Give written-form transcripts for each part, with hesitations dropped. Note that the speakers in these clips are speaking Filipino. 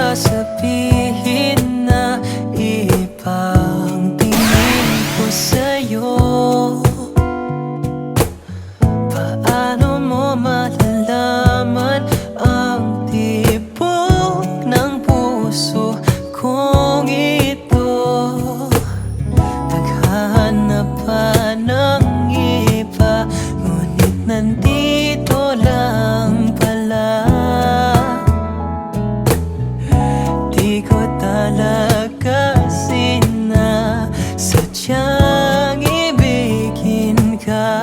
sasabihin na ibang tingin ko sa'yo? Paano mo malalaman ang tibok ng puso kong ito? Naghahanap pa ng iba, ngunit nandito lang pala. Di ko talaga sinasadyang ibigin ka.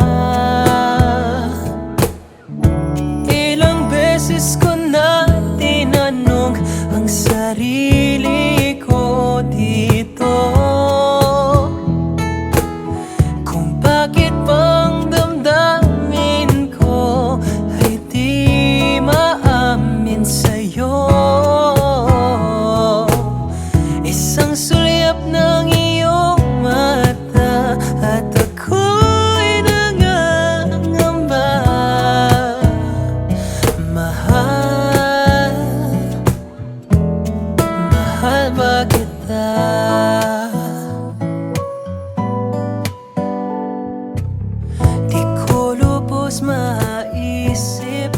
Ilang beses ko na tinanong ang sarili ko dito, kung bakit bang damdamin ko ay di maamin sa'yo. Isang sulyap ng iyong mata at ako'y nangangamba. Mahal, mahal ba kita? Di ko lubos maisip